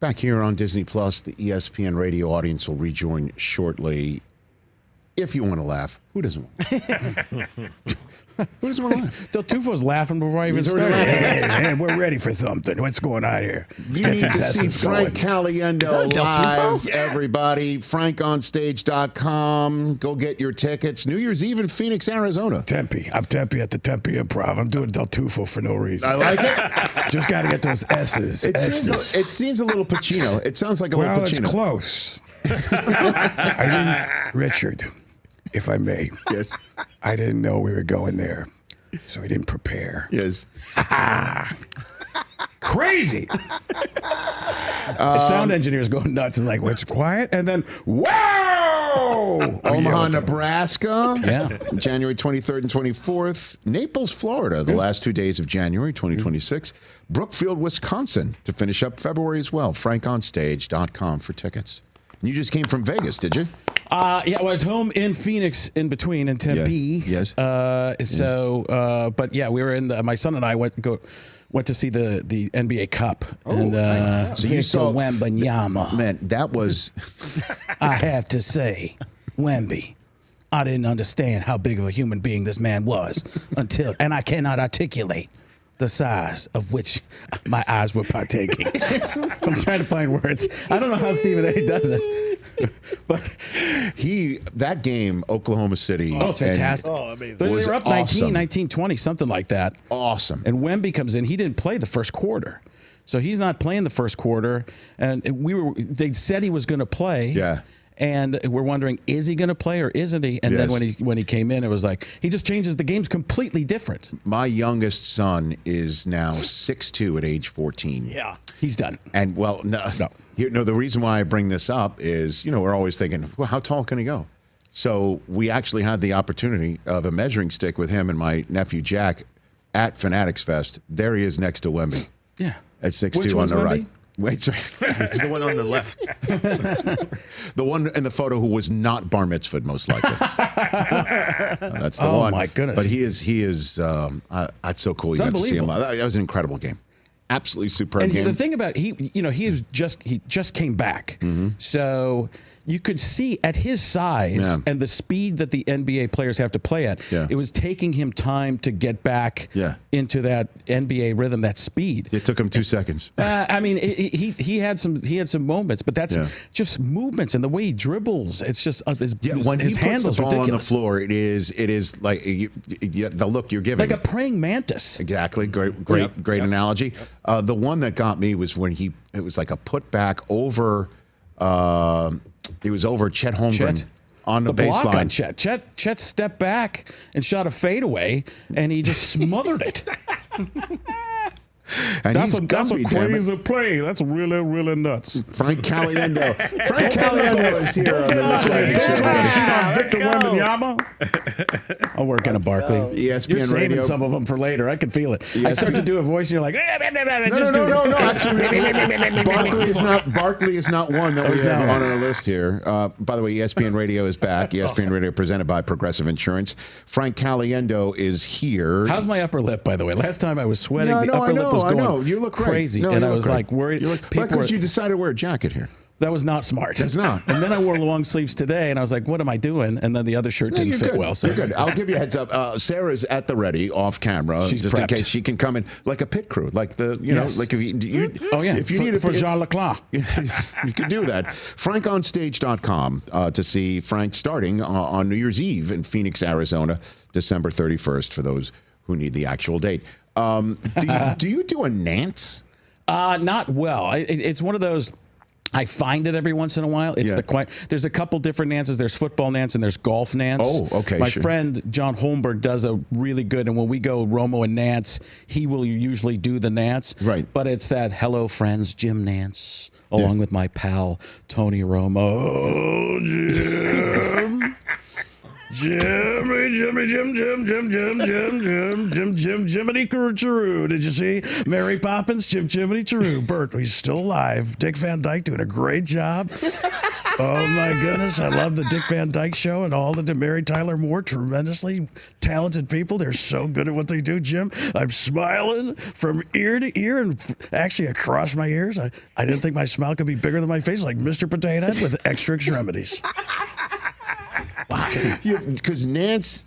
Back here on Disney Plus, the ESPN radio audience will rejoin shortly. If you want to laugh, who doesn't want to? Who doesn't want to laugh? Del Tufo's laughing before I even started. Hey, we're ready for something. What's going on here? You need to see Frank Caliendo live, everybody. FrankOnStage.com. Go get your tickets. New Year's Eve in Phoenix, Arizona. Tempe. I'm Tempe at the Tempe Improv. I'm doing Del Tufo for no reason. I like it. Just got to get those S's. It seems a little Pacino. It sounds like a little Pacino. Well, it's close. Richard, if I may. Yes. I didn't know we were going there, so I didn't prepare. Yes. Crazy. The sound engineer's going nuts. It's like, It's quiet, and then, whoa! Omaha, Nebraska. Yeah. January 23rd and 24th. Naples, Florida, the last 2 days of January 2026. Brookfield, Wisconsin, to finish up February as well. FrankOnStage.com for tickets. You just came from Vegas, did you? Yeah, I was home in Phoenix in between in Tempe. Yeah. Yes. But yeah, we were my son and I went to see the NBA Cup. Oh, and, nice. So you saw Wembanyama. Man, that was. I have to say, Wemby. I didn't understand how big of a human being this man was and I cannot articulate the size of which my eyes were partaking. I'm trying to find words. I don't know how Stephen A. does it. But that game, Oklahoma City. Oh, fantastic. Oh, amazing. They were up 19, 20, something like that. Awesome. And Wemby comes in. He didn't play the first quarter. So he's not playing the first quarter. And they said he was going to play. Yeah. And we're wondering, is he going to play or isn't he? And then when he came in, it was like, he just changes. The game's completely different. My youngest son is now 6'2" at age 14. Yeah. He's done. And, well, no. The reason why I bring this up is, we're always thinking, well, how tall can he go? So we actually had the opportunity of a measuring stick with him and my nephew Jack at Fanatics Fest. There he is next to Wemby. Yeah. At 6'2" on the right. Wait, sorry. The one on the left. The one in the photo who was not bar mitzvahed, most likely. That's the one. Oh, my goodness. But he is that's so cool. You got to see him live. That was an incredible game. Absolutely superb game. And the thing about he just came back. Mm-hmm. So you could see at his size and the speed that the NBA players have to play at, it was taking him time to get back into that NBA rhythm, that speed. It took him 2 seconds. I mean, he had some moments, but that's just movements and the way he dribbles. It's just when his he puts handles the ball ridiculous. on the floor, it is like the look you're giving. Like a praying mantis. Exactly. Great analogy. The one that got me was when it was like a putback over. He was over Chet Holmgren on the baseline. Block on Chet. Chet stepped back and shot a fadeaway, and he just smothered it. And that's a crazy play. That's really, really nuts. Frank Caliendo. Frank Caliendo is here on the Victor Wembanyama. I'll work in a Barkley. ESPN You're saving Radio. some of them for later. I can feel it. I start to do a voice, and you're like, no. Actually, Barkley is not one that we have on our list here. By the way, ESPN Radio is back. ESPN Radio presented by Progressive Insurance. Frank Caliendo is here. How's my upper lip, by the way? Last time I was sweating. The upper lip was going you look crazy, no, and I was like worried. Because you decided to wear a jacket here. That was not smart. That's not. And then I wore long sleeves today, and I was like, what am I doing? And then the other shirt didn't fit well. So you're good. I'll give you a heads up. Sarah's at the ready, off camera, She's just prepped. in case she can come in like a pit crew, like like if you if you need for Jean Leclerc. You can do that. FrankOnStage.com to see Frank starting on New Year's Eve in Phoenix, Arizona, December 31st. For those who need the actual date. Do you do a Nance? Not well. It's one of those. I find it every once in a while. It's there's a couple different Nances. There's football Nance and there's golf Nance. Oh, okay. My friend John Holmberg does a really good, and when we go Romo and Nance, he will usually do the Nance. Right. But it's that hello friends Jim Nance along with my pal Tony Romo. Oh, Jim. Jiminy Chiroo. Did you see Mary Poppins? Jiminy Chiroo. Bert, he's still alive. Dick Van Dyke doing a great job. Oh my goodness, I love the Dick Van Dyke Show and all the Mary Tyler Moore, tremendously talented people. They're so good at what they do, Jim. I'm smiling from ear to ear and actually across my ears. I didn't think my smile could be bigger than my face, like Mr. Potato Head with extra extremities. Wow. Because Nance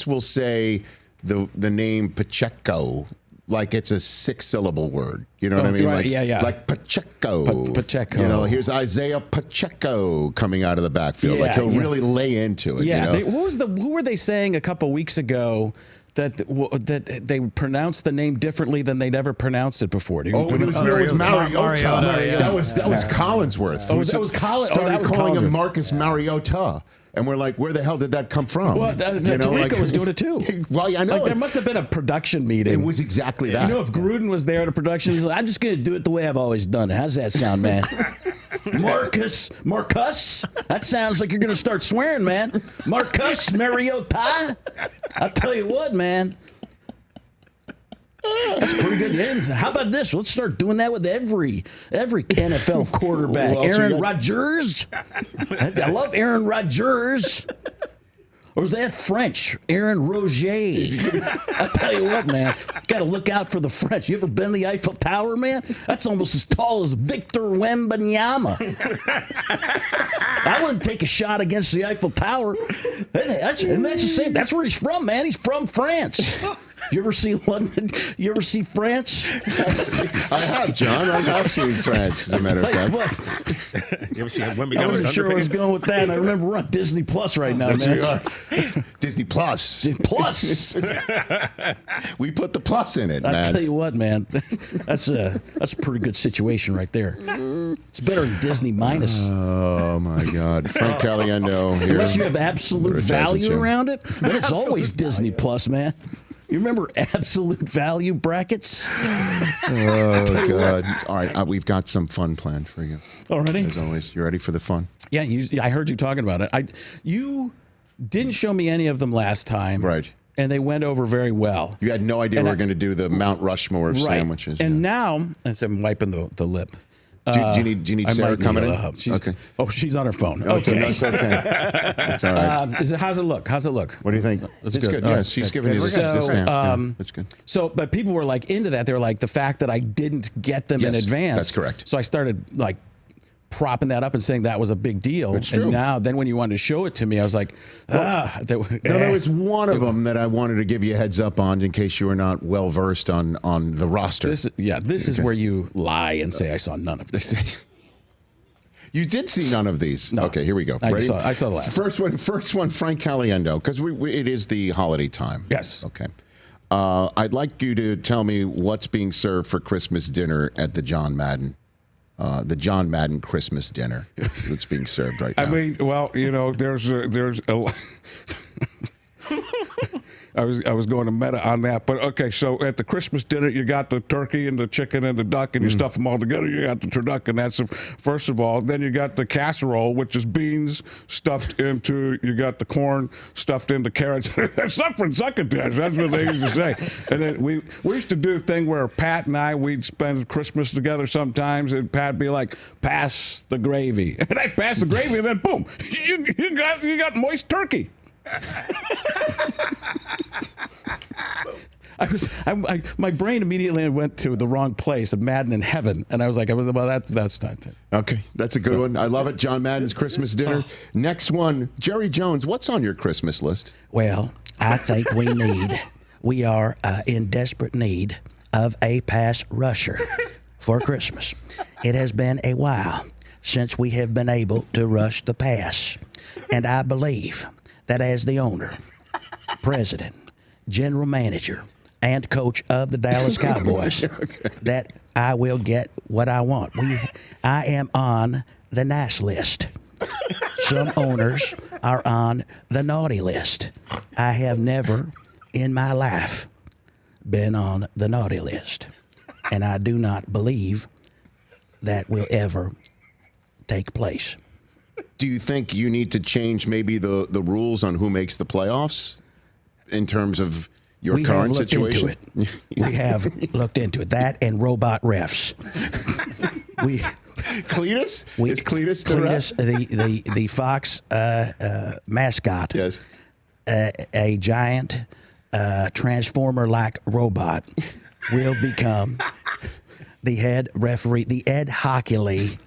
will say the name Pacheco like it's a 6-syllable word. You know what I mean? Right, like, yeah. Like Pacheco. Pacheco. You know, here's Isaiah Pacheco coming out of the backfield. Yeah, like he'll really lay into it. Yeah. You know? Who were they saying a couple weeks ago that they pronounced the name differently than they'd ever pronounced it before? It was Mariota. Mariota. That was Collinsworth. That was Collins. Started calling him Collinsworth. Marcus Mariota. And we're like, where the hell did that come from? Well, Tirico was doing it too. Well, I know. Like, there must have been a production meeting. It was exactly that. You know, if Gruden was there at a production, he's like, I'm just going to do it the way I've always done it. How's that sound, man? Marcus? That sounds like you're going to start swearing, man. Marcus Mariota? I'll tell you what, man. That's pretty good. How about this? Let's start doing that with every NFL quarterback. Aaron Rodgers. I love Aaron Rodgers. Or is that French? Aaron Roger. I tell you what, man. Got to look out for the French. You ever been to the Eiffel Tower, man? That's almost as tall as Victor Wembanyama. I wouldn't take a shot against the Eiffel Tower. That's the same. That's where he's from, man. He's from France. You ever see London? You ever see France? I have, John. I have seen France, as a matter of fact. You ever see Wemby? I wasn't sure where I was going with that. I remember we're on Disney Plus right now, man. Disney Plus. Plus. We put the plus in it, man. I tell you what, man. That's a pretty good situation right there. It's better than Disney minus. Oh my God, Frank Caliendo here. Unless you have absolute Rich Eisen value Show. around it, then it's always Disney Plus, man. You remember absolute value brackets? Oh God! All right, we've got some fun planned for you. Already? As always, you ready for the fun? Yeah, I heard you talking about it. You didn't show me any of them last time, Right. And they went over very well. You had no idea we were going to do the Mount Rushmore of sandwiches. And now, as I'm wiping the lip. Do you need Sarah coming in? Okay. Oh, she's on her phone. Okay, Okay. that's okay. That's all right. How's it look? What do you think? It's good. good. Yeah, All right. she's Good. giving you the So, stamp. That's good. So, but people were like into that. They were like, the fact that I didn't get them in Yes, advance. that's correct. So I started like propping that up and saying that was a big deal. That's true. And then when you wanted to show it to me, I was like, There was one of them that I wanted to give you a heads up on in case you were not well versed on the roster. This is where you lie and say I saw none of this. You did see none of these. No. Okay, here we go. I Ready? saw the last. First one, Frank Caliendo, because it is the holiday time. Yes. Okay. I'd like you to tell me what's being served for Christmas dinner at the John Madden Christmas dinner that's being served right now. I mean, well, you know, there's a I was going to meta on that, but okay. So at the Christmas dinner, you got the turkey and the chicken and the duck, and you stuff them all together. You got the turducken. That's first of all. Then you got the casserole, which is beans stuffed into. You got the corn stuffed into carrots. That's not for succotash. That's what they used to say. And then we used to do a thing where Pat and we'd spend Christmas together sometimes, and Pat'd be like, "Pass the gravy," and I'd pass the gravy, and then boom, you got moist turkey. My brain immediately went to the wrong place of Madden in heaven, and I was like, well, that's not it. Okay, that's a good one. I love it. John Madden's Christmas dinner. Next one, Jerry Jones. What's on your Christmas list? Well, I think we are in desperate need of a pass rusher for Christmas. It has been a while since we have been able to rush the pass, and I believe that as the owner, president, general manager, and coach of the Dallas Cowboys, that I will get what I want. I am on the nice list. Some owners are on the naughty list. I have never in my life been on the naughty list, and I do not believe that will ever take place. Do you think you need to change maybe the rules on who makes the playoffs in terms of your current situation? We have looked into it. That and robot refs. Cletus? Is Cletus the Cletus, the Fox mascot? Yes. A giant transformer-like robot will become the head referee, the Ed Hockley,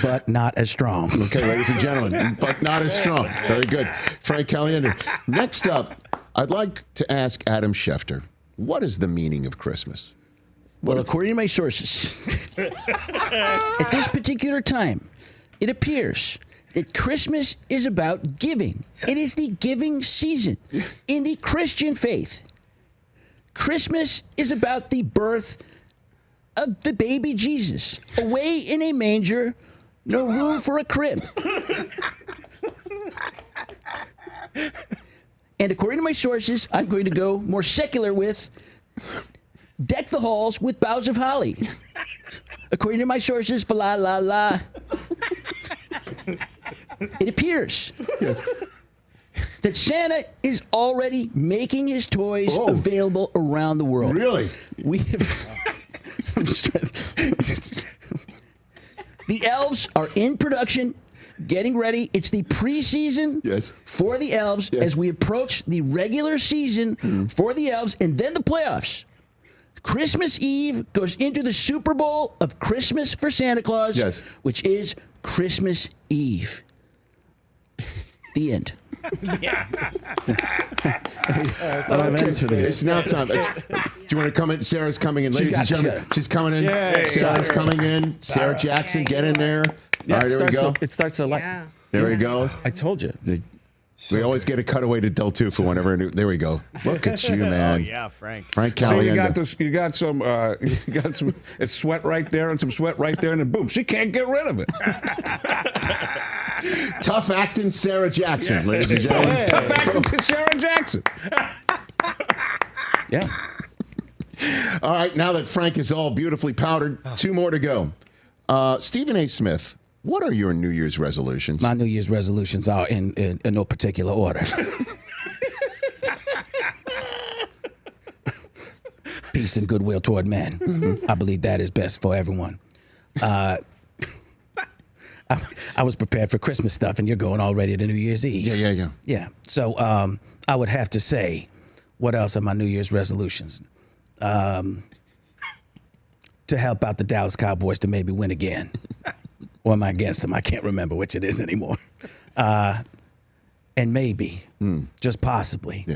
but not as strong. Okay, ladies and gentlemen, but not as strong. Very good. Frank Caliendo. Next up, I'd like to ask Adam Schefter, what is the meaning of Christmas? Well, according to my sources, at this particular time, it appears that Christmas is about giving. It is the giving season in the Christian faith. Christmas is about the birth of the baby Jesus, away in a manger, no room for a crib. And according to my sources, I'm going to go more secular with deck the halls with boughs of holly. According to my sources, fa la la la. It appears that Santa is already making his toys available around the world. Really? We have the elves are in production, getting ready. It's the preseason for the elves as we approach the regular season for the elves and then the playoffs. Christmas Eve goes into the Super Bowl of Christmas for Santa Claus, which is Christmas Eve. The end. It's now time. Do you want to come in? Sarah's coming in. Ladies and gentlemen, she's coming in. Sarah's coming in. Sarah Jackson, get in there. All right, here we go. It starts to There we go. I told you. We always get a cutaway to Del Tufo whenever. There we go. Look at you, man. Oh yeah, Frank. Frank So Caliendo. you got some. It's sweat right there and some sweat right there, and then boom, she can't get rid of it. Tough acting Sarah Jackson, ladies and gentlemen. Tough acting to Sarah Jackson. Yeah. All right, now that Frank is all beautifully powdered, 2 more to go. Stephen A. Smith, what are your New Year's resolutions? My New Year's resolutions are in no particular order. Peace and goodwill toward men. I believe that is best for everyone. I was prepared for Christmas stuff, and you're going already to New Year's Eve. Yeah. So I would have to say, what else are my New Year's resolutions? To help out the Dallas Cowboys to maybe win again. Or am I against them? I can't remember which it is anymore. And maybe, just possibly,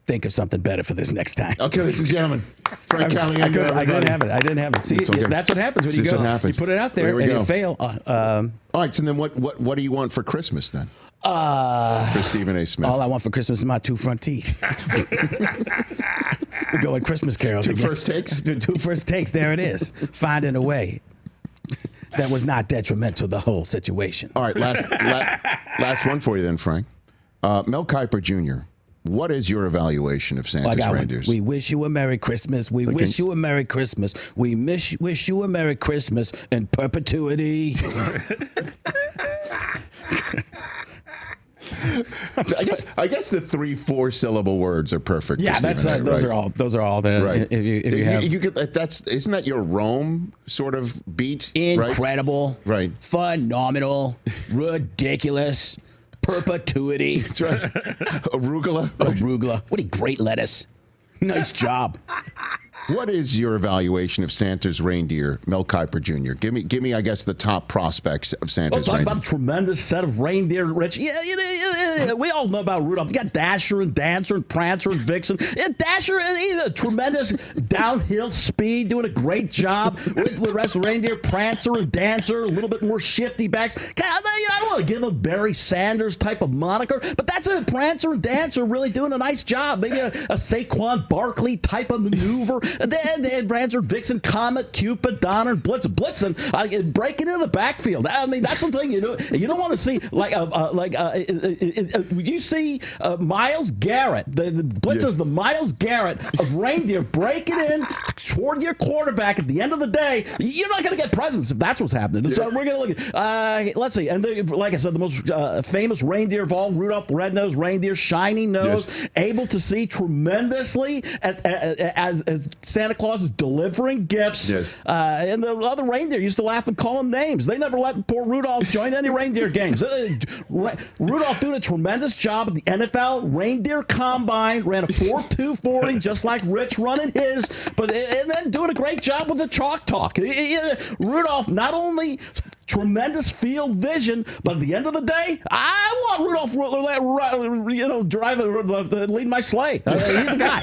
think of something better for this next time. Okay, ladies and gentlemen. Frank Caliendo, I didn't have it. See, that's what happens when you go. You put it out there and you fail. All right, so then what do you want for Christmas then? For Stephen A. Smith. All I want for Christmas is my 2 front teeth. We're going Christmas carols. 2 first takes? 2 first takes. There it is. Finding a way that was not detrimental to the whole situation. All right, last one for you then, Frank. Mel Kiper Jr., what is your evaluation of Santa's reindeers? We wish you a Merry Christmas. We wish you a Merry Christmas. We wish you a Merry Christmas in perpetuity. I guess the 3-4 syllable words are perfect. Yeah, those are all the right. If you have isn't that your Rome sort of beat? Incredible, right? Phenomenal, ridiculous, perpetuity. That's right. Arugula. Right. Arugula. What a great lettuce. Nice job. What is your evaluation of Santa's reindeer, Mel Kiper Jr.? Give me, I guess, the top prospects of Santa's talk reindeer. about a tremendous set of reindeer, Rich. Yeah. We all know about Rudolph. You got Dasher and Dancer and Prancer and Vixen. Yeah, Dasher, tremendous downhill speed, doing a great job with the rest of the reindeer. Prancer and Dancer, a little bit more shifty backs. I don't want to give them Barry Sanders type of moniker, but that's a Prancer and Dancer really doing a nice job. Maybe a Saquon Barkley type of maneuver. And then Prancer, Vixen, Comet, Cupid, Donner, Blitzen, breaking into the backfield. I mean, that's the thing you don't want to see you see Myles Garrett. The Blitzen's the Myles Garrett of reindeer breaking in toward your quarterback. At the end of the day, you're not going to get presents if that's what's happening. So we're going to look at let's see. And like I said, the most famous reindeer of all, Rudolph the Red-Nosed Reindeer, shiny nose, able to see tremendously Santa Claus is delivering gifts. Yes. And the other reindeer used to laugh and call him names. They never let poor Rudolph join any reindeer games. Rudolph doing a tremendous job at the NFL Reindeer Combine, ran a 4.2 40, just like Rich running his, and then doing a great job with the chalk talk. Rudolph not only tremendous field vision, but at the end of the day, I want Rudolph, lead my sleigh. He's the guy.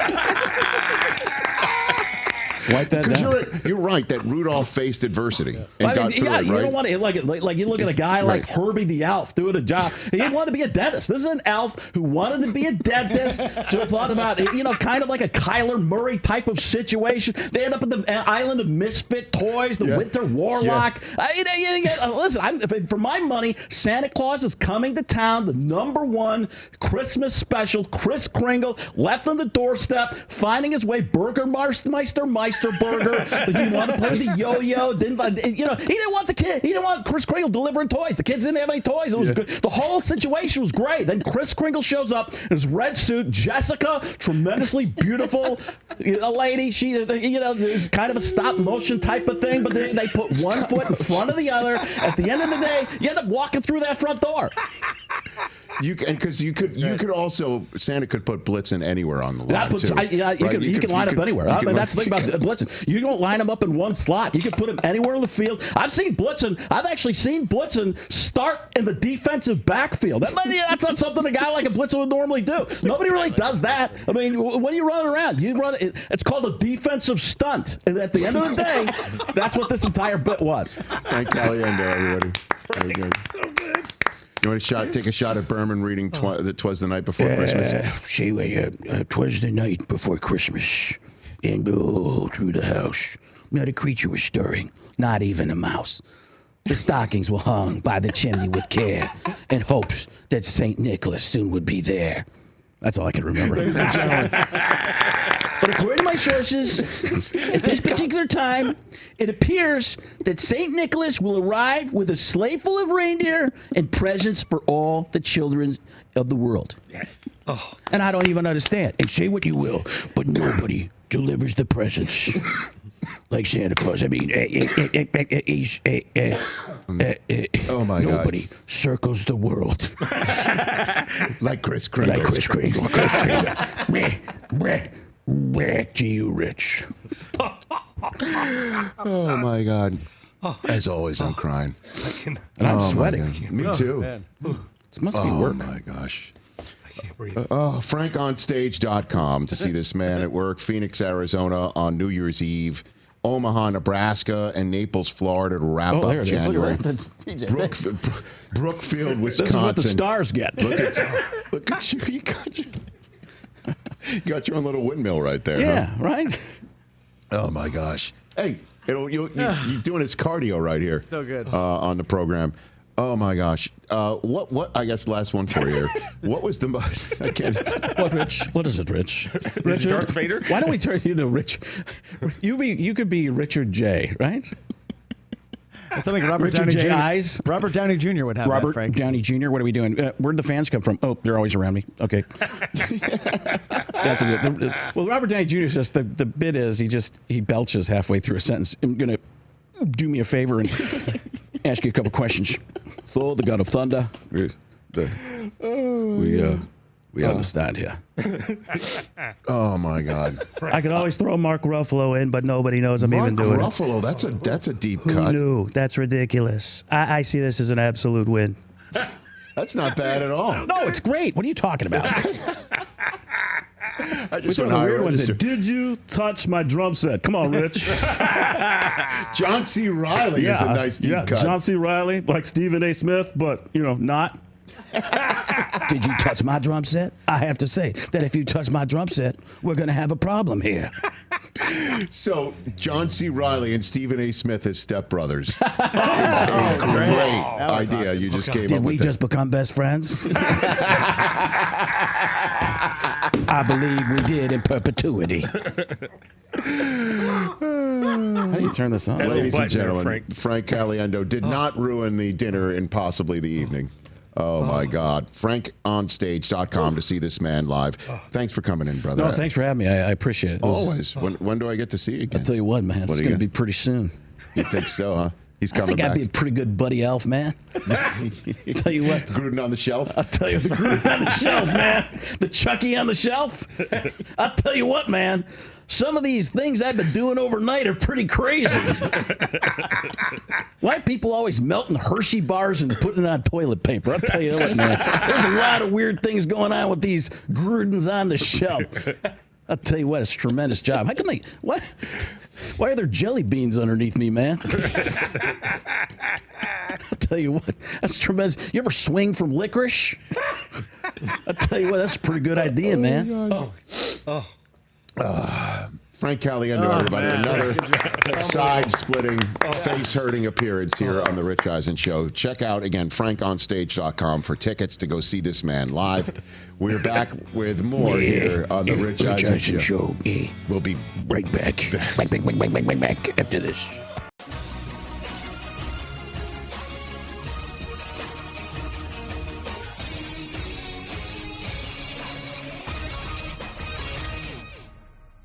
Wipe that down. You're right that Rudolph faced adversity and I mean, got through it, right? You don't want to like you look at a guy like Herbie the elf doing a job. He didn't want to be a dentist. This is an elf who wanted to be a dentist. To thought about kind of like a Kyler Murray type of situation. They end up at the island of misfit toys, the Winter Warlock. Listen, for my money, Santa Claus is coming to town. The #1 Christmas special. Kris Kringle left on the doorstep, finding his way. Burgermeister Burger. He wanted to play with the yo-yo. He didn't want the kid. He didn't want Kris Kringle delivering toys. The kids didn't have any toys. It was good. The whole situation was great. Then Kris Kringle shows up in his red suit. Jessica, tremendously beautiful lady. She, there's kind of a stop motion type of thing, but they put one foot in front of the other. At the end of the day, you end up walking through that front door. You could also Santa could put Blitzen anywhere on the line You can line up anywhere. That's the thing about Blitzen. You don't line him up in one slot. You can put him anywhere in the field. I've actually seen Blitzen start in the defensive backfield. That's not something a guy like a Blitzen would normally do. Nobody really does that. I mean, when you run around, it's called a defensive stunt. And at the end of the day, that's what this entire bit was. Frank Caliendo, everybody. Very good. So good. You want to take a shot at Berman reading that 'Twas the Night Before Christmas? See, 'twas the night before Christmas, and through the house, not a creature was stirring, not even a mouse. The stockings were hung by the chimney with care, in hopes that St. Nicholas soon would be there. That's all I can remember. But according to my sources, at this particular time, it appears that St. Nicholas will arrive with a sleigh full of reindeer and presents for all the children of the world. Yes. Oh. And I don't even understand. And say what you will, but nobody delivers the presents like Santa Claus. I mean, oh my God. Nobody circles the world like Kris Kringle. Kris Kringle. Back to you, Rich. Oh my God. As always, I'm crying. And I'm sweating. Me too. This must be work. Oh my gosh. I can't breathe. FrankOnStage.com to see this man at work. Phoenix, Arizona on New Year's Eve. Omaha, Nebraska, and Naples, Florida to wrap up January. Brookfield, Wisconsin. This is what the stars get. Look at you. You got your own little windmill right there. Yeah, huh? right? Oh, my gosh. Hey, you're doing his cardio right here. So good. On the program. Oh, my gosh. What? I guess last one for you here. What was the most... I can't... What, Rich? What is it, Rich? Richard? Darth Vader? Why don't we turn you to Rich? You could be Richard J, right? That's something Robert Richard Downey J. Jr. Eyes. Robert Downey Jr. would have Robert that, Frank. Downey Jr. What are we doing? Where'd the fans come from? Oh, they're always around me. Okay. That's it. Well, Robert Downey Jr. says the bit is he belches halfway through a sentence. I'm gonna do me a favor and ask you a couple questions. Thor, the God of Thunder. We understand here. Oh, my God. I could always throw Mark Ruffalo in, but nobody knows I'm even doing Mark Ruffalo, that's a deep it. Who cut. knew? That's ridiculous. I see this as an absolute win. That's not bad at all. No, it's great. What are you talking about? I just Which one went of the higher weird ones? register. Did you touch my drum set? Come on, Rich. John C. Reilly is a nice deep cut. John C. Reilly, like Stephen A. Smith, but, not. Did you touch my drum set? I have to say that if you touch my drum set, we're going to have a problem here. So, John C. Reilly and Stephen A. Smith as stepbrothers. Is a great idea you just came Did up we with. just become best friends? I believe we did in perpetuity. How do you turn this on? Ladies and button there, gentlemen, Frank Caliendo did not ruin the dinner and possibly the evening. Oh, my God. FrankOnStage.com to see this man live. Thanks for coming in, brother. No, thanks for having me. I appreciate it. Always. When do I get to see you again? I'll tell you what, man. It's do you going to got? be pretty soon. You think so, huh? He's I coming think I'd back. be a pretty good buddy elf, man. Tell you what. Gruden on the shelf. I'll tell you the Groot on the shelf, man. The Chucky on the shelf. I'll tell you what, man. Some of these things I've been doing overnight are pretty crazy. Why people always melting Hershey bars and putting it on toilet paper? I'll tell you what, man. There's a lot of weird things going on with these Grudens on the shelf. I'll tell you what, it's a tremendous job. How come they, what? Why are there jelly beans underneath me, man? I'll tell you what, that's tremendous. You ever swing from licorice? I'll tell you what, that's a pretty good idea, man. Frank Caliendo, everybody. Another side-splitting, face-hurting appearance here on The Rich Eisen Show. Check out, again, FrankOnStage.com for tickets to go see this man live. We're back with more here on The Rich Eisen Show. Yeah. We'll be Right back. Back after this.